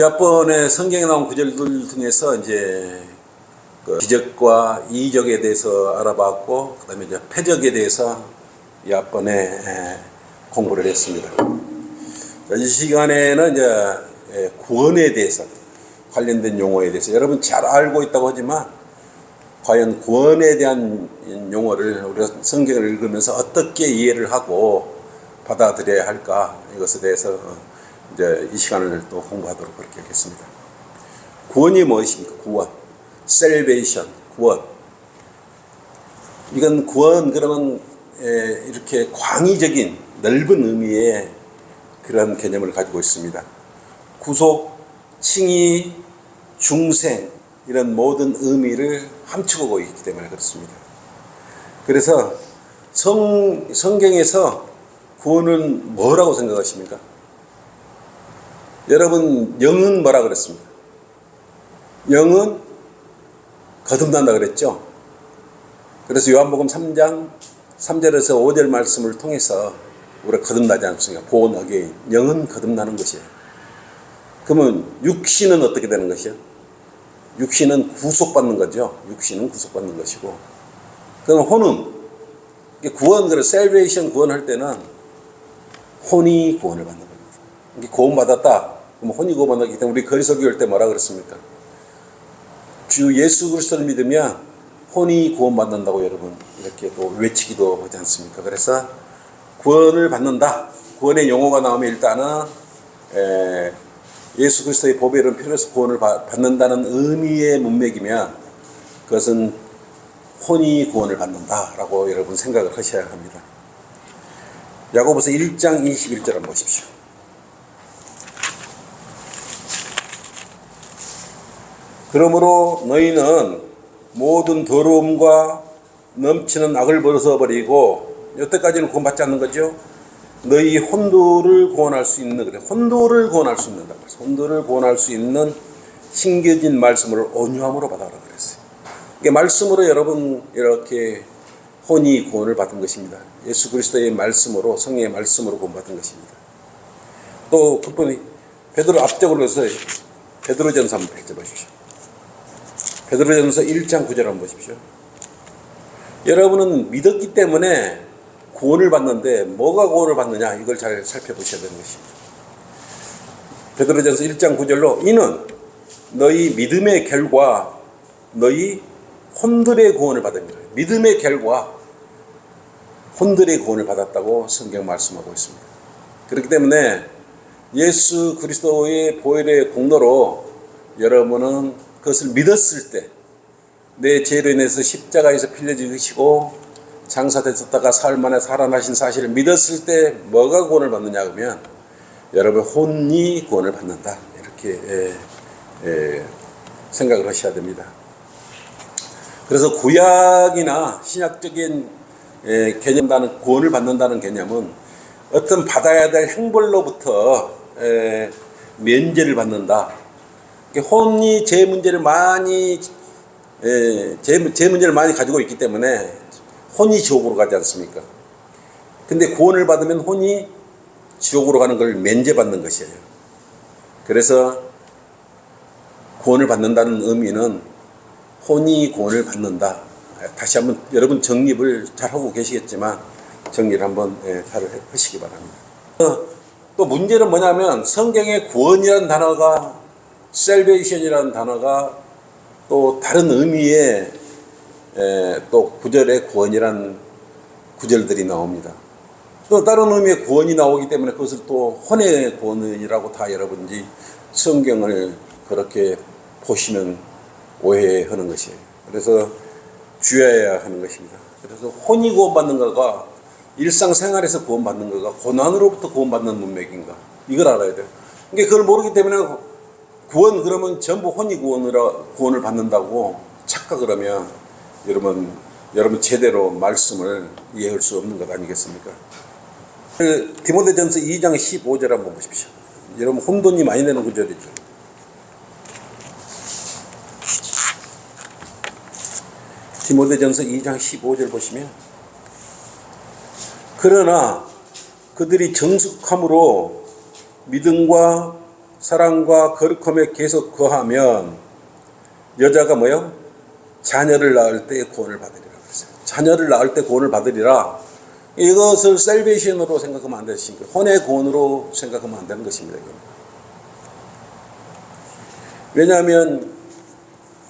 몇 번의 성경에 나온 구절들 중에서 이제 그 기적과 이적에 대해서 알아봤고, 그다음에 이제 표적에 대해서 몇 번에 공부를 했습니다. 이 시간에는 이제 구원에 대해서 관련된 용어에 대해서 여러분 잘 알고 있다고 하지만 과연 구원에 대한 용어를 우리가 성경을 읽으면서 어떻게 이해를 하고 받아들여야 할까, 이것에 대해서 이제 이 시간을 또 공부하도록 그렇게 하겠습니다. 구원이 무엇입니까? 구원, salvation, 구원. 이건 구원 그러면 이렇게 광의적인 넓은 의미의 그런 개념을 가지고 있습니다. 구속, 칭의, 중생 이런 모든 의미를 함축하고 있기 때문에 그렇습니다. 그래서 성경에서 구원은 뭐라고 생각하십니까? 여러분, 영은 뭐라 그랬습니까? 영은 거듭난다 그랬죠? 그래서 요한복음 3장 3절에서 5절 말씀을 통해서 우리가 거듭나지 않습니까? born again. 영은 거듭나는 것이에요. 그러면 육신은 어떻게 되는 것이요? 육신은 구속받는 거죠. 육신은 구속받는 것이고. 그럼 혼은, 구원, salvation 구원할 때는 혼이 구원을 받는 겁니다. 이게 구원받았다. 그럼 혼이 구원받았기 때문에 우리 거리서 교회 때 뭐라 그랬습니까? 주 예수 그리스도를 믿으면 혼이 구원받는다고 여러분 이렇게 또 외치기도 하지 않습니까? 그래서 구원을 받는다. 구원의 용어가 나오면 일단은 예수 그리스도의 보배를 필요해서 구원을 받는다는 의미의 문맥이면 그것은 혼이 구원을 받는다라고 여러분 생각을 하셔야 합니다. 야고보서 1장 21절 한번 보십시오. 그러므로 너희는 모든 더러움과 넘치는 악을 벗어버리고, 여태까지는 구원받지 않는 거죠. 너희 혼도를 구원할 수 있는, 그래, 혼도를 구원할 수 있는, 혼도를 구원할 수 있는 심겨진 말씀을 온유함으로 받아라 그랬어요. 그러니까 말씀으로 여러분 이렇게 혼이 구원을 받은 것입니다. 예수 그리스도의 말씀으로, 성령의 말씀으로 구원받은 것입니다. 또 그뿐이 베드로 앞쪽으로 해서 베드로전서 한번 읽어보십시오. 베드로전서 1장 9절 한번 보십시오. 여러분은 믿었기 때문에 구원을 받는데 뭐가 구원을 받느냐, 이걸 잘 살펴보셔야 되는 것입니다. 베드로전서 1장 9절로 이는 너희 믿음의 결과 너희 혼들의 구원을 받습니다. 믿음의 결과 혼들의 구원을 받았다고 성경 말씀하고 있습니다. 그렇기 때문에 예수 그리스도의 보혈의 공로로 여러분은 그것을 믿었을 때 내 죄로 인해서 십자가에서 필려 죽으시고 장사되셨다가 사흘 만에 살아나신 사실을 믿었을 때 뭐가 구원을 받느냐 하면 여러분 혼이 구원을 받는다, 이렇게 생각을 하셔야 됩니다. 그래서 구약이나 신약적인 개념다는 구원을 받는다는 개념은 어떤 받아야 될 행벌로부터 면제를 받는다. 혼이 제 문제를 많이 가지고 있기 때문에 혼이 지옥으로 가지 않습니까? 근데 구원을 받으면 혼이 지옥으로 가는 걸 면제받는 것이에요. 그래서 구원을 받는다는 의미는 혼이 구원을 받는다. 다시 한번 여러분 정립을 잘 하고 계시겠지만 정리를 한번 잘 하시기 바랍니다. 또 문제는 뭐냐면 성경에 구원이라는 단어가, salvation이라는 단어가 또 다른 의미의 또 구절에 구원이라는 구절들이 나옵니다. 또 다른 의미의 구원이 나오기 때문에 그것을 또 혼의 구원이라고 다 여러분이 성경을 그렇게 보시면 오해하는 것이에요. 그래서 주의해야 하는 것입니다. 그래서 혼이 구원받는 거가 일상생활에서 구원받는 거가 고난으로부터 구원받는 문맥인가, 이걸 알아야 돼요. 그러니까 그걸 모르기 때문에 구원 그러면 전부 혼이 구원을 받는다고 착각을 하면 여러분 제대로 말씀을 이해할 수 없는 것 아니겠습니까? 디모데전서 2장 15절 한번 보십시오. 여러분 혼돈이 많이 되는 구절이죠. 디모데전서 2장 15절 보시면, 그러나 그들이 정숙함으로 믿음과 사랑과 거룩함에 계속 거하면 여자가 뭐요? 자녀를 낳을 때 구원을 받으리라 그랬어요. 자녀를 낳을 때 구원을 받으리라. 이것을 셀베이션으로 생각하면 안 되십니까? 혼의 구원으로 생각하면 안 되는 것입니다. 이건. 왜냐하면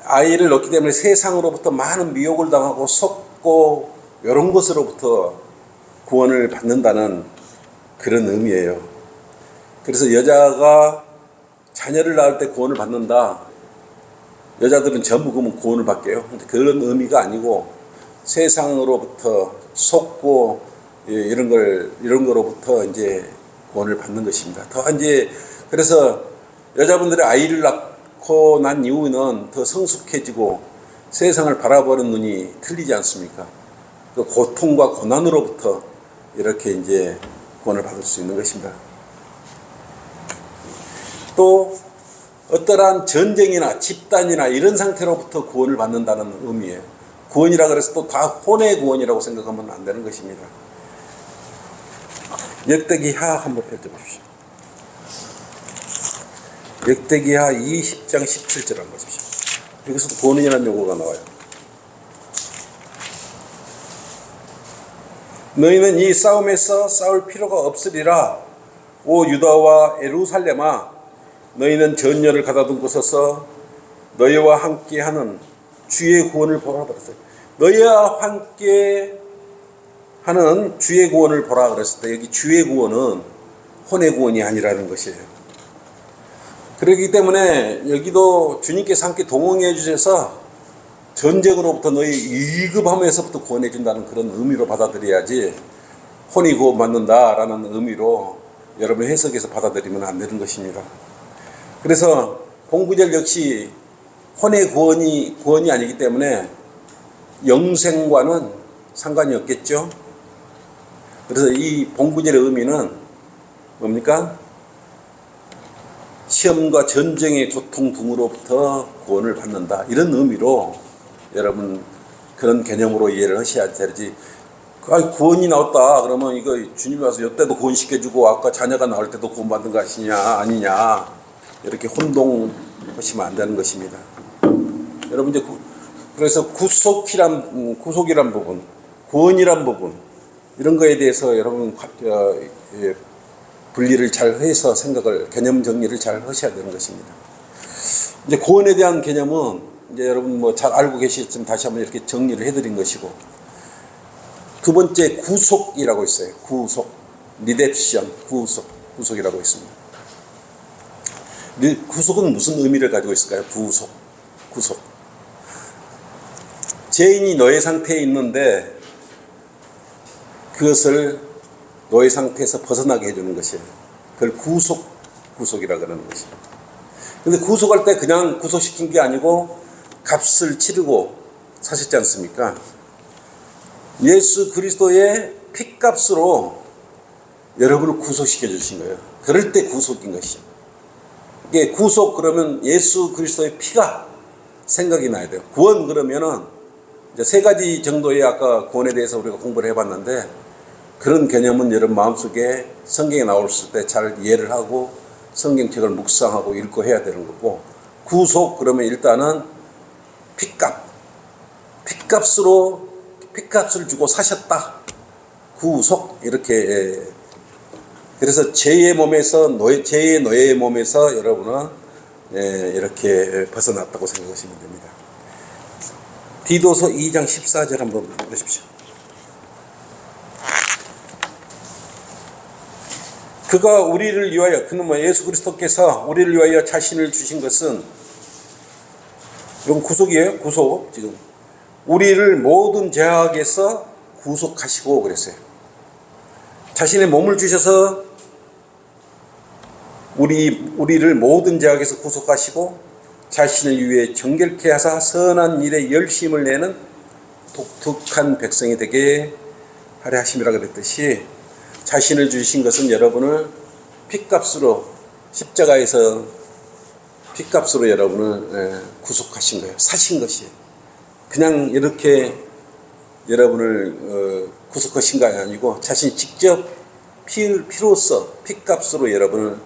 아이를 낳기 때문에 세상으로부터 많은 미혹을 당하고 속고 이런 것으로부터 구원을 받는다는 그런 의미예요. 그래서 여자가 자녀를 낳을 때 구원을 받는다. 여자들은 전부 그러면 구원을 받게요. 근데 그런 의미가 아니고 세상으로부터 속고 이런 거로부터 이제 구원을 받는 것입니다. 더 이제 그래서 여자분들이 아이를 낳고 난 이후는 더 성숙해지고 세상을 바라보는 눈이 틀리지 않습니까? 그 고통과 고난으로부터 이렇게 이제 구원을 받을 수 있는 것입니다. 또 어떠한 전쟁이나 집단이나 이런 상태로부터 구원을 받는다는 의미예요. 구원이라 그래서 또 다 혼의 구원이라고 생각하면 안 되는 것입니다. 역대기하 한번 펼쳐보십시오. 역대기하 20장 17절 한번 보십시오. 여기서도 구원이라는 용어가 나와요. 너희는 이 싸움에서 싸울 필요가 없으리라. 오 유다와 예루살렘아, 너희는 전열을 가다둔 곳에서 너희와 함께하는 주의 구원을 보라 그랬어요. 너희와 함께 하는 주의 구원을 보라 그랬을 때 여기 주의 구원은 혼의 구원이 아니라는 것이에요. 그렇기 때문에 여기도 주님께서 함께 동행해 주셔서 전쟁으로부터 너희 위급함에서부터 구원해 준다는 그런 의미로 받아들여야지 혼이 구원받는다라는 의미로 여러분 해석해서 받아들이면 안 되는 것입니다. 그래서 본구절 역시 혼의 구원이 아니기 때문에 영생과는 상관이 없겠죠. 그래서 이 본구절의 의미는 뭡니까? 시험과 전쟁의 고통 등으로부터 구원을 받는다. 이런 의미로 여러분 그런 개념으로 이해를 하셔야 되지. 구원이 나왔다. 그러면 이거 주님이 와서 이때도 구원시켜주고 아까 자녀가 나올 때도 구원받은 거 아니냐. 이렇게 혼동하시면 안 되는 것입니다. 여러분 이제 그래서 구속이란 부분, 구원이란 부분 이런 거에 대해서 여러분 분리를 잘 해서 개념 정리를 잘 하셔야 되는 것입니다. 이제 구원에 대한 개념은 이제 여러분 뭐 잘 알고 계시겠지만 다시 한번 이렇게 정리를 해드린 것이고, 두 번째 구속이라고 있어요. 구속, 리뎁션, 구속이라고 있습니다. 구속은 무슨 의미를 가지고 있을까요? 구속. 죄인이 노예 상태에 있는데 그것을 노예 상태에서 벗어나게 해주는 것이에요. 그걸 구속이라고 하는 것입니다. 근데 구속할 때 그냥 구속시킨 게 아니고 값을 치르고 사셨지 않습니까? 예수 그리스도의 피값으로 여러분을 구속시켜 주신 거예요. 그럴 때 구속인 것이죠. 이게 구속 그러면 예수 그리스도의 피가 생각이 나야 돼요. 구원 그러면은 이제 세 가지 정도의 아까 구원에 대해서 우리가 공부를 해봤는데, 그런 개념은 여러분 마음속에 성경에 나왔을 때 잘 이해를 하고 성경책을 묵상하고 읽고 해야 되는 거고, 구속 그러면 일단은 피값을 주고 사셨다. 구속 이렇게. 그래서 죄의 노예의 몸에서 여러분은 이렇게 벗어났다고 생각하시면 됩니다. 디도서 2장 14절 한번 보십시오. 그가 우리를 위하여, 그는 예수 그리스도께서 우리를 위하여 자신을 주신 것은, 이건 구속이에요. 구속. 지금 우리를 모든 죄악에서 구속하시고 그랬어요. 자신의 몸을 주셔서 우리를 모든 죄악에서 구속하시고 자신을 위해 정결케 하사 선한 일에 열심을 내는 독특한 백성이 되게 하려 하심이라 그랬듯이, 자신을 주신 것은 여러분을 피값으로, 십자가에서 피값으로 여러분을 구속하신 거예요. 사신 것이에요. 그냥 이렇게 여러분을 구속하신 거 아니고 자신이 직접 피로써 피값으로 여러분을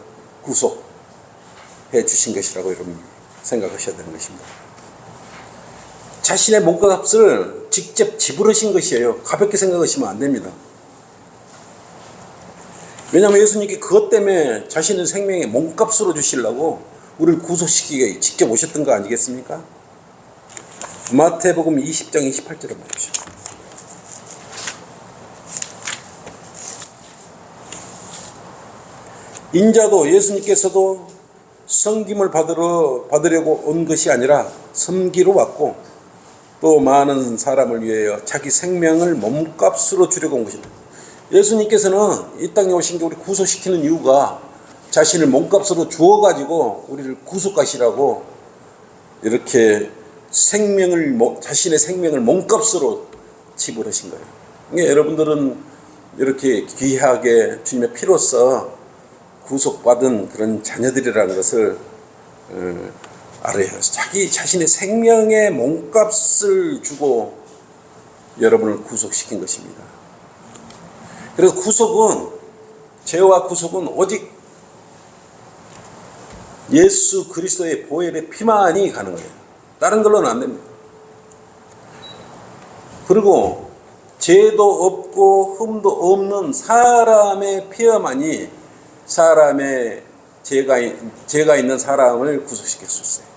주신 것이라고 여러분 생각하셔야 되는 것입니다. 자신의 몸값을 직접 지불하신 것이에요. 가볍게 생각하시면 안 됩니다. 왜냐하면 예수님께 그것 때문에 자신의 생명의 몸값으로 주시려고 우리를 구속시키게 직접 오셨던 거 아니겠습니까? 마태복음 20장 28절을 보십시오. 인자도 예수님께서도 섬김을 받으려고 온 것이 아니라 섬기러 왔고 또 많은 사람을 위하여 자기 생명을 몸값으로 주려고 온 것입니다. 예수님께서는 이 땅에 오신 게 우리 구속시키는 이유가 자신을 몸값으로 주어가지고 우리를 구속하시라고 이렇게 자신의 생명을 몸값으로 지불하신 거예요. 그러니까 여러분들은 이렇게 귀하게 주님의 피로써 구속받은 그런 자녀들이라는 것을 알아야 해요. 자신의 생명의 몸값을 주고 여러분을 구속시킨 것입니다. 그래서 죄와 구속은 오직 예수 그리스도의 보혈의 피만이 가능해요. 다른 걸로는 안 됩니다. 그리고 죄도 없고 흠도 없는 사람의 피만이 사람의 죄가 있는 사람을 구속시킬 수 있어요.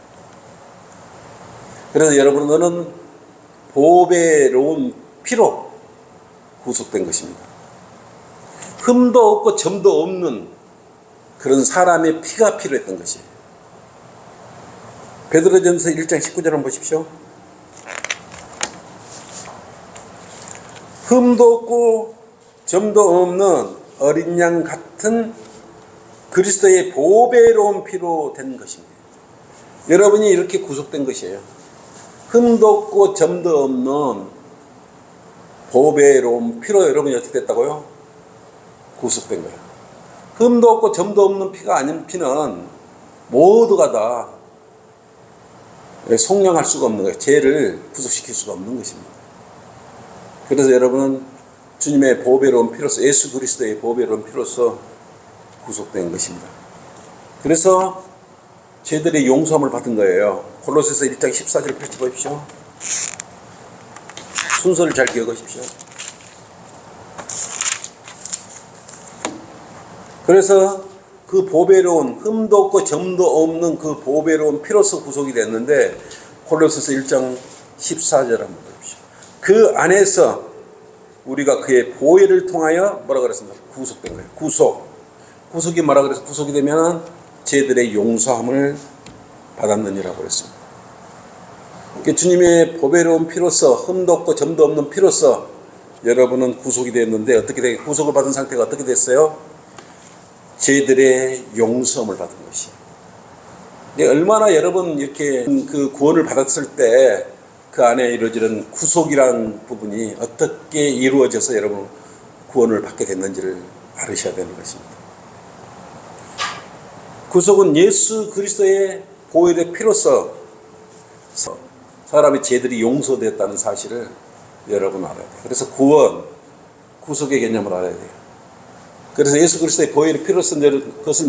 그래서 여러분들은 보배로운 피로 구속된 것입니다. 흠도 없고 점도 없는 그런 사람의 피가 필요했던 것이에요. 베드로전서 1장 19절 한번 보십시오. 흠도 없고 점도 없는 어린 양 같은 그리스도의 보배로운 피로 된 것입니다. 여러분이 이렇게 구속된 것이에요. 흠도 없고 점도 없는 보배로운 피로 여러분이 어떻게 됐다고요? 구속된 거예요. 흠도 없고 점도 없는 피가 아닌 피는 모두가 다 속량할 수가 없는 거예요. 죄를 구속시킬 수가 없는 것입니다. 그래서 여러분은 주님의 보배로운 피로서, 예수 그리스도의 보배로운 피로서 구속된 것입니다. 그래서 죄들의 용서함을 받은 거예요. 골로새서 1장 14절 펼쳐보십시오. 순서를 잘 기억하십시오. 그래서 그 보배로운, 흠도 없고 점도 없는 그 보배로운 피로서 구속이 됐는데, 골로새서 1장 14절 한번 보십시오. 그 안에서 우리가 그의 보혈을 통하여 뭐라 그랬습니까? 구속된 거예요. 구속이 뭐라 그래서 구속이 되면 죄들의 용서함을 받았느니라고 그랬습니다. 그러니까 주님의 보배로운 피로서, 흠도 없고 점도 없는 피로서 여러분은 구속이 됐는데, 어떻게 되게 구속을 받은 상태가 어떻게 됐어요? 죄들의 용서함을 받은 것이에요. 얼마나 여러분 이렇게 그 구원을 받았을 때 그 안에 이루어지는 구속이라는 부분이 어떻게 이루어져서 여러분 구원을 받게 됐는지를 알으셔야 되는 것입니다. 구속은 예수 그리스도의 보혈의 피로서 사람의 죄들이 용서됐다는 사실을 여러분 알아야 돼요. 그래서 구속의 개념을 알아야 돼요. 그래서 예수 그리스도의 보혈의 피로서 그것을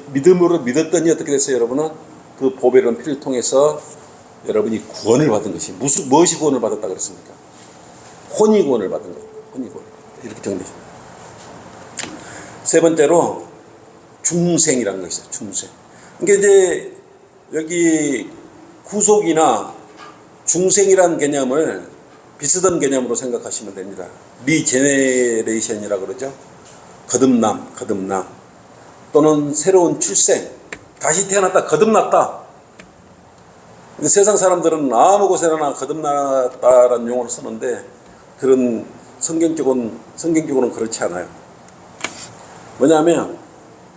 믿음으로 믿었더니 어떻게 됐어요? 여러분은 그 보배로운 피를 통해서 여러분이 구원을 받은 것이 무엇이 구원을 받았다 그랬습니까? 혼이 구원을 받은 거예요. 혼이 구원. 이렇게 정리해요. 세 번째로 중생이라는 것이 있어요. 중생. 그러니까 이제 여기 구속이나 중생이라는 개념을 비슷한 개념으로 생각하시면 됩니다. 리제네레이션이라고 그러죠. 거듭남 또는 새로운 출생, 다시 태어났다, 거듭났다. 세상 사람들은 아무 곳에나 거듭났다라는 용어를 쓰는데 그런 성경적으로는 그렇지 않아요. 뭐냐면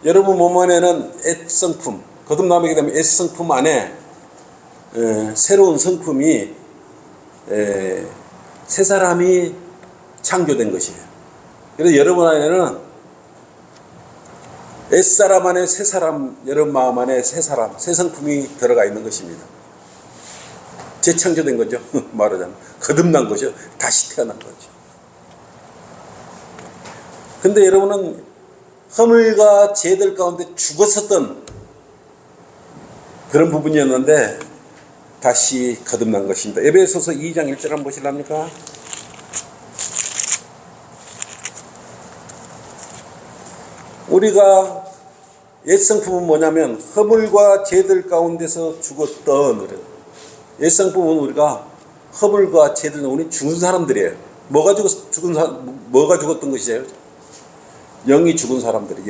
여러분 몸 안에는 애성품, 거듭남이게 되면 애성품 안에 새로운 성품이 새 사람이 창조된 것이에요. 그래서 여러분 안에는 옛사람 안에 새 사람, 여러분 마음 안에 새 사람, 새 성품이 들어가 있는 것입니다. 재창조된 거죠. 말하자면 거듭난 거죠. 다시 태어난 거죠. 근데 여러분은 허물과 죄들 가운데 죽었었던 그런 부분이었는데 다시 거듭난 것입니다. 에베소서 2장 1절 한번 보실랍니까? 우리가 옛성품은 뭐냐면 허물과 죄들 가운데서 죽었던, 옛성품은 우리가 허물과 죄들, 우리 죽은 사람들이에요. 뭐가 죽었던 것이에요? 영이 죽은 사람들이,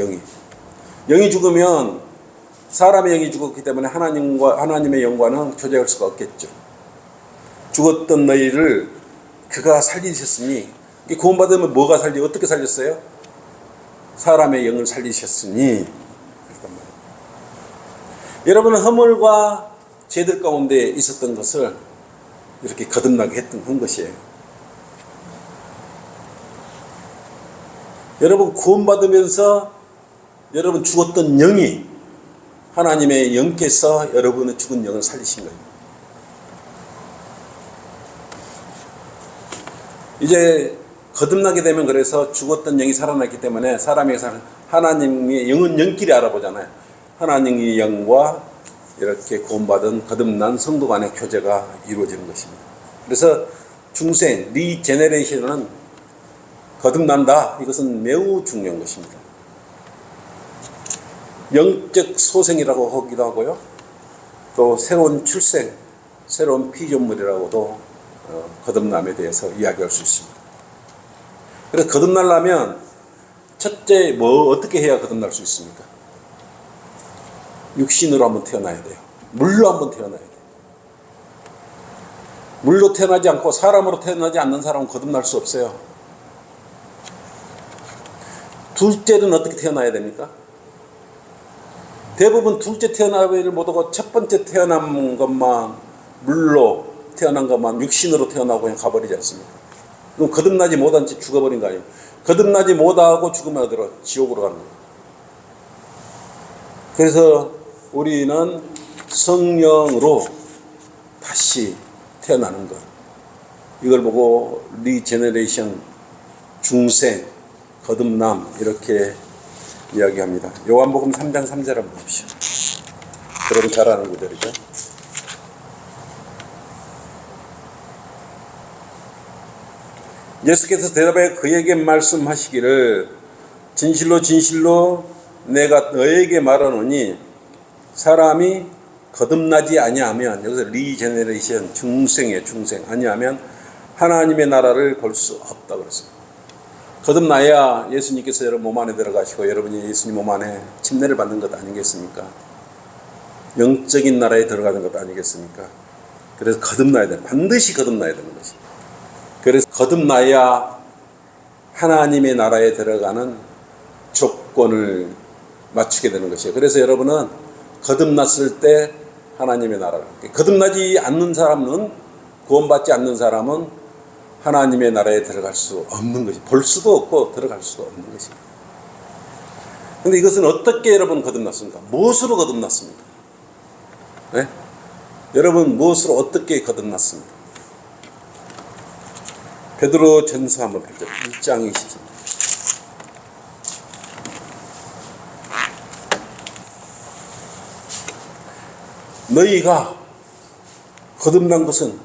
영이 죽으면 사람의 영이 죽었기 때문에 하나님의 영과는 교제할 수가 없겠죠. 죽었던 너희를 그가 살리셨으니, 구원받으면 뭐가 어떻게 살렸어요? 사람의 영을 살리셨으니. 여러분은 허물과 죄들 가운데 있었던 것을 이렇게 거듭나게 한 것이에요. 여러분 구원받으면서 여러분 죽었던 영이 하나님의 영께서 여러분의 죽은 영을 살리신 거예요. 이제 거듭나게 되면 그래서 죽었던 영이 살아났기 때문에 사람에게서 하나님의 영은 영끼리 알아보잖아요. 하나님의 영과 이렇게 구원받은 거듭난 성도 간의 교제가 이루어지는 것입니다. 그래서 중생, 리제네레이션은 거듭난다. 이것은 매우 중요한 것입니다. 영적 소생이라고 하기도 하고요. 또 새로운 출생, 새로운 피조물이라고도 거듭남에 대해서 이야기할 수 있습니다. 그래서 거듭나려면 첫째 어떻게 해야 거듭날 수 있습니까? 육신으로 한번 태어나야 돼요. 물로 한번 태어나야 돼요. 물로 태어나지 않고 사람으로 태어나지 않는 사람은 거듭날 수 없어요. 둘째는 어떻게 태어나야 됩니까? 대부분 둘째 태어나기를 못하고 첫 번째 태어난 것만, 물로 태어난 것만 육신으로 태어나고 그냥 가버리지 않습니까? 그럼 거듭나지 못한 채 죽어버린 거 아니에요. 거듭나지 못하고 죽으면 어디로? 지옥으로 가는 거예요. 그래서 우리는 성령으로 다시 태어나는 것, 이걸 보고 리제너레이션, 중생, 거듭남 이렇게 이야기합니다. 요한복음 3장 3절 한번 보십시오. 여러분 잘 아는 구절이죠. 예수께서 대답해 그에게 말씀하시기를 진실로 진실로 내가 너에게 말하노니 사람이 거듭나지 아니하면, 여기서 리제너레이션, 중생이에요. 중생 아니하면 하나님의 나라를 볼 수 없다 그랬습니다. 거듭나야 예수님께서 여러분 몸 안에 들어가시고 여러분이 예수님 몸 안에 침례를 받는 것 아니겠습니까? 영적인 나라에 들어가는 것 아니겠습니까? 그래서 거듭나야 돼. 반드시 거듭나야 되는 것이. 그래서 거듭나야 하나님의 나라에 들어가는 조건을 맞추게 되는 것이에요. 그래서 여러분은 거듭났을 때 하나님의 나라를, 거듭나지 않는 사람은, 구원받지 않는 사람은 하나님의 나라에 들어갈 수 없는 것이, 볼 수도 없고 들어갈 수도 없는 것입니다. 그런데 이것은 어떻게 여러분 거듭났습니까? 무엇으로 거듭났습니까? 네? 여러분 무엇으로 어떻게 거듭났습니까? 베드로 전서 한번 보죠. 1장 20절. 너희가 거듭난 것은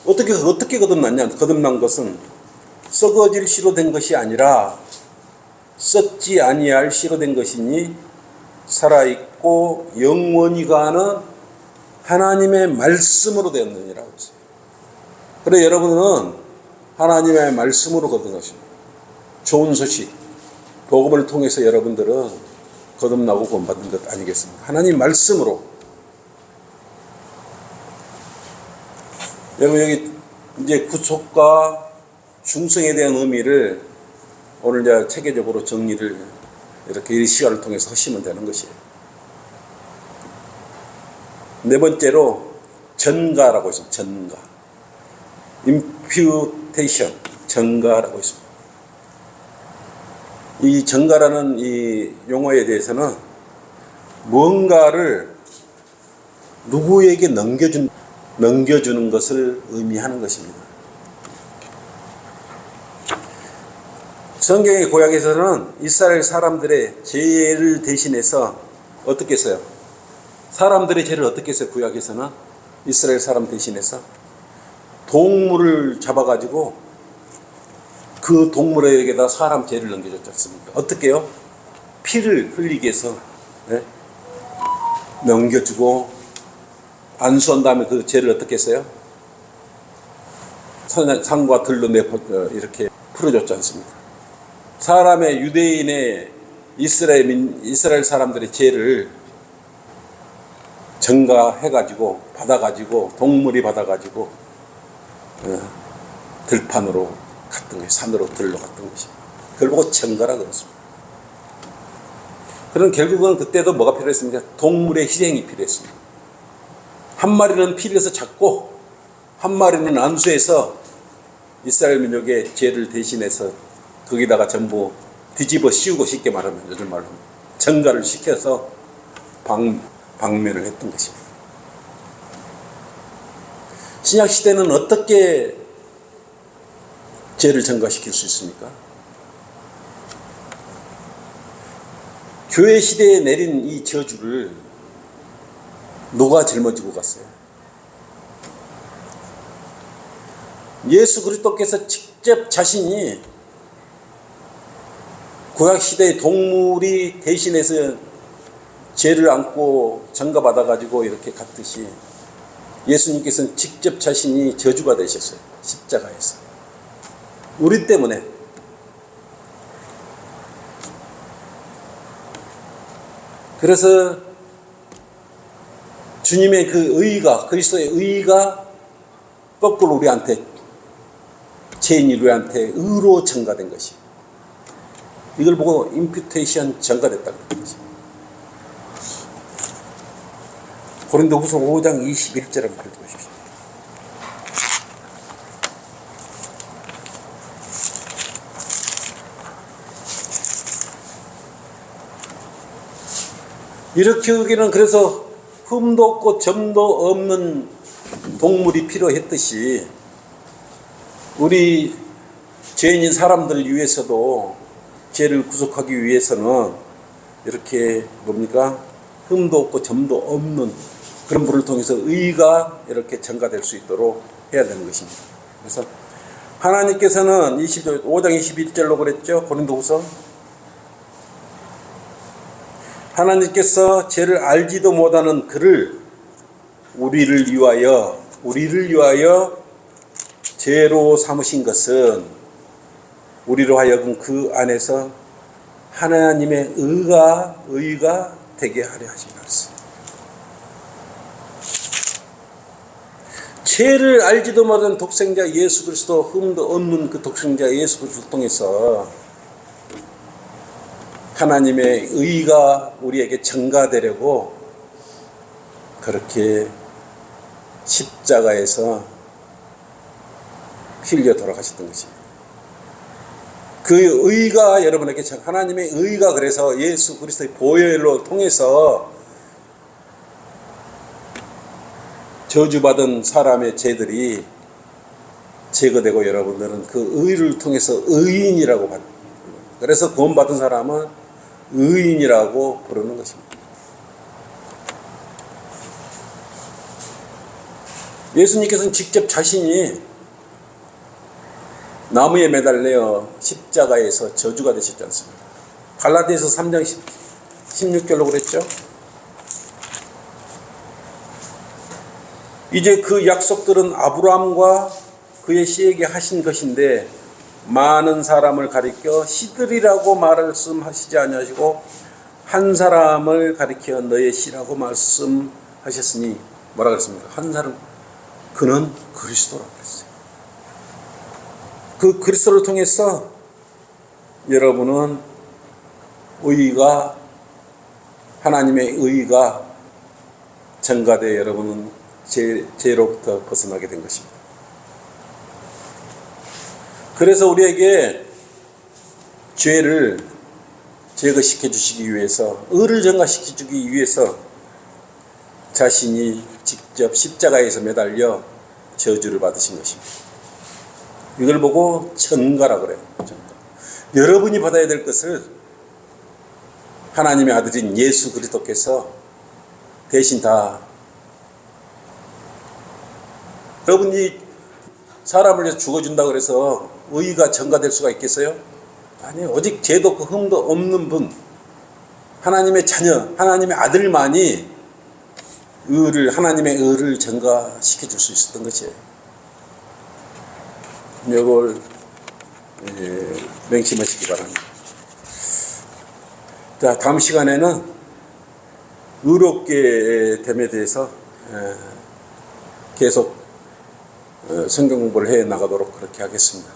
어떻게 거듭났냐? 거듭난 것은 썩어질 씨로 된 것이 아니라 썩지 아니할 씨로 된 것이니 살아있고 영원히 가는 하나님의 말씀으로 되었느니라. 그래 여러분은 하나님의 말씀으로 거듭나십니다. 좋은 소식, 복음을 통해서 여러분들은 거듭나고 구원받은 것 아니겠습니까? 하나님 말씀으로. 여러분 여기 이제 구속과 중생에 대한 의미를 오늘 이제 체계적으로 정리를 이렇게 이 시간을 통해서 하시면 되는 것이에요. 네 번째로 전가라고 있습니다. 전가. imputation, 전가라고 있습니다. 이 전가라는 이 용어에 대해서는 무언가를 누구에게 넘겨주는 것을 의미하는 것입니다. 성경의 구약에서는 이스라엘 사람들의 죄를 대신해서 어떻게 했어요? 사람들의 죄를 어떻게 했어요? 구약에서는 이스라엘 사람 대신해서 동물을 잡아가지고 그 동물에게다 사람 죄를 넘겨줬지 않습니까? 어떻게요? 피를 흘리게 해서 넘겨주고 안수한 다음에 그 죄를 어떻게 했어요? 상과 들로 이렇게 풀어줬지 않습니까? 사람의 유대인의 이스라엘 사람들의 죄를 전가해가지고 받아가지고 동물이 받아가지고 들판으로 갔던 것이 산으로 들러 갔던 것이 그걸 보고 전가라 그랬습니다. 그럼 결국은 그때도 뭐가 필요했습니까? 동물의 희생이 필요했습니다. 한 마리는 피를 잡고 한 마리는 안수해서 이스라엘 민족의 죄를 대신해서 거기다가 전부 뒤집어 씌우고 쉽게 말하면 요즘 말로 전가를 시켜서 방면을 했던 것입니다. 신약 시대는 어떻게 죄를 전가시킬 수 있습니까? 교회 시대에 내린 이 저주를 누가 짊어지고 갔어요? 예수 그리스도께서 직접 자신이 구약 시대의 동물이 대신해서 죄를 안고 전가받아 가지고 이렇게 갔듯이 예수님께서는 직접 자신이 저주가 되셨어요. 십자가에서. 우리 때문에. 그래서 주님의 그 의가, 그리스도의 의가 거꾸로 우리한테, 죄인이 우리한테 의로 전가된 것이. 이걸 보고 임퓨테이션 전가됐다고 그러는 거지. 고린도후서 5장 21절을 읽어보십시오. 이렇게 여기는 그래서 흠도 없고 점도 없는 동물이 필요했듯이 우리 죄인인 사람들을 위해서도 죄를 구속하기 위해서는 이렇게 뭡니까? 흠도 없고 점도 없는 그런 분을 통해서 의가 이렇게 전가될 수 있도록 해야 되는 것입니다. 그래서 하나님께서는 5장 21절로 그랬죠. 고린도후서. 하나님께서 죄를 알지도 못하는 그를 우리를 위하여 죄로 삼으신 것은 우리로 하여금 그 안에서 하나님의 의가 되게 하려 하신 말씀. 죄를 알지도 못하는 독생자 예수 그리스도, 흠도 없는 그 독생자 예수 그리스도를 통해서 하나님의 의가 우리에게 전가되려고 그렇게 십자가에서 피 흘려 돌아가셨던 것입니다. 그 의가 여러분에게 하나님의 의가 그래서 예수 그리스도의 보혈로 통해서 저주받은 사람의 죄들이 제거되고 여러분들은 그 의를 통해서 의인이라고 받는 거예요. 그래서 구원받은 사람은 의인이라고 부르는 것입니다. 예수님께서는 직접 자신이 나무에 매달려 십자가에서 저주가 되셨지 않습니까? 갈라디아서 3장 16절로 그랬죠. 이제 그 약속들은 아브라함과 그의 씨에게 하신 것인데 많은 사람을 가리켜 씨들이라고 말씀하시지 아니하시고 한 사람을 가리켜 너의 씨라고 말씀하셨으니 뭐라 그랬습니까? 한 사람, 그는 그리스도라고 그랬어요. 그 그리스도를 통해서 여러분은 의가, 하나님의 의가 전가되어 여러분은 죄로부터 벗어나게 된 것입니다. 그래서 우리에게 죄를 제거시켜 주시기 위해서, 의를 전가시켜 주기 위해서 자신이 직접 십자가에서 매달려 저주를 받으신 것입니다. 이걸 보고 전가라 그래요. 전가. 여러분이 받아야 될 것을 하나님의 아들인 예수 그리스도께서 대신 다 여러분이 사람을 위해서 죽어준다 그래서 의가 전가될 수가 있겠어요? 아니, 오직 죄도 그 흠도 없는 분, 하나님의 자녀, 하나님의 아들만이 하나님의 의를 전가시켜 줄 수 있었던 것이에요. 이걸 명심하시기 바랍니다. 자, 다음 시간에는 의롭게 됨에 대해서 계속 성경 공부를 해 나가도록 그렇게 하겠습니다.